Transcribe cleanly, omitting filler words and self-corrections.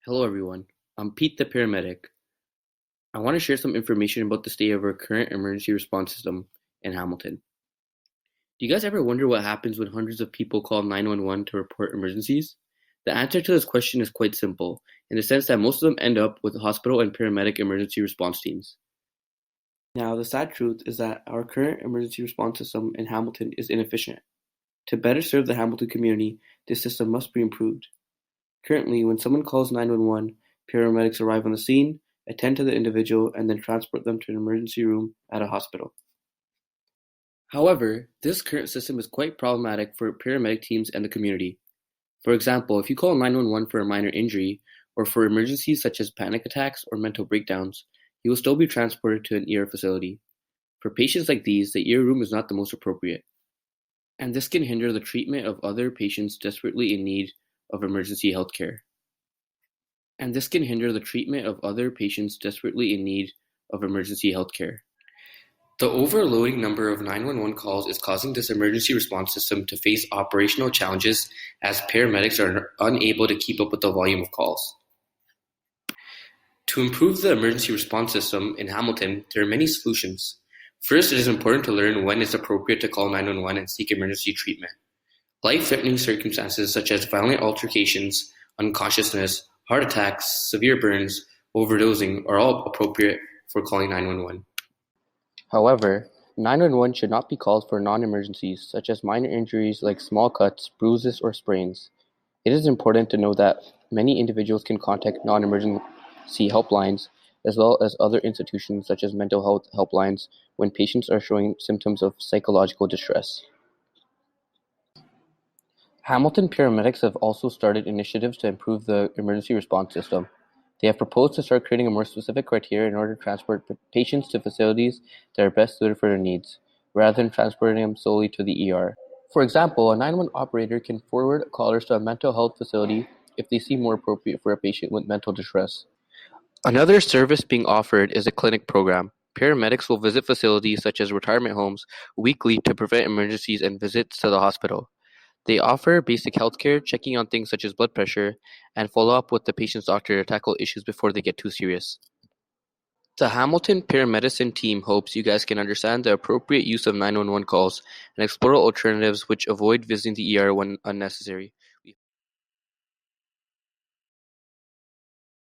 Hello everyone, I'm Pete the paramedic. I want to share some information about the state of our current emergency response system in Hamilton. Do you guys ever wonder what happens when hundreds of people call 911 to report emergencies? The answer to this question is quite simple, in the sense that most of them end up with hospital and paramedic emergency response teams. Now, the sad truth is that our current emergency response system in Hamilton is inefficient. To better serve the Hamilton community, this system must be improved. Currently, when someone calls 911, paramedics arrive on the scene, attend to the individual, and then transport them to an emergency room at a hospital. However, this current system is quite problematic for paramedic teams and the community. For example, if you call 911 for a minor injury, or for emergencies such as panic attacks or mental breakdowns, you will still be transported to an ER facility. For patients like these, the ER room is not the most appropriate, and this can hinder the treatment of other patients desperately in need of emergency health care. The overloading number of 911 calls is causing this emergency response system to face operational challenges as paramedics are unable to keep up with the volume of calls. To improve the emergency response system in Hamilton, there are many solutions. First, it is important to learn when it's appropriate to call 911 and seek emergency treatment. Life-threatening circumstances such as violent altercations, unconsciousness, heart attacks, severe burns, overdosing are all appropriate for calling 911. However, 911 should not be called for non-emergencies such as minor injuries like small cuts, bruises, or sprains. It is important to know that many individuals can contact non-emergency helplines as well as other institutions such as mental health helplines when patients are showing symptoms of psychological distress. Hamilton paramedics have also started initiatives to improve the emergency response system. They have proposed to start creating a more specific criteria in order to transport patients to facilities that are best suited for their needs, rather than transporting them solely to the ER. For example, a 911 operator can forward callers to a mental health facility if they seem more appropriate for a patient with mental distress. Another service being offered is a clinic program. Paramedics will visit facilities such as retirement homes weekly to prevent emergencies and visits to the hospital. They offer basic healthcare, checking on things such as blood pressure, and follow up with the patient's doctor to tackle issues before they get too serious. The Hamilton Paramedicine team hopes you guys can understand the appropriate use of 911 calls and explore alternatives which avoid visiting the ER when unnecessary.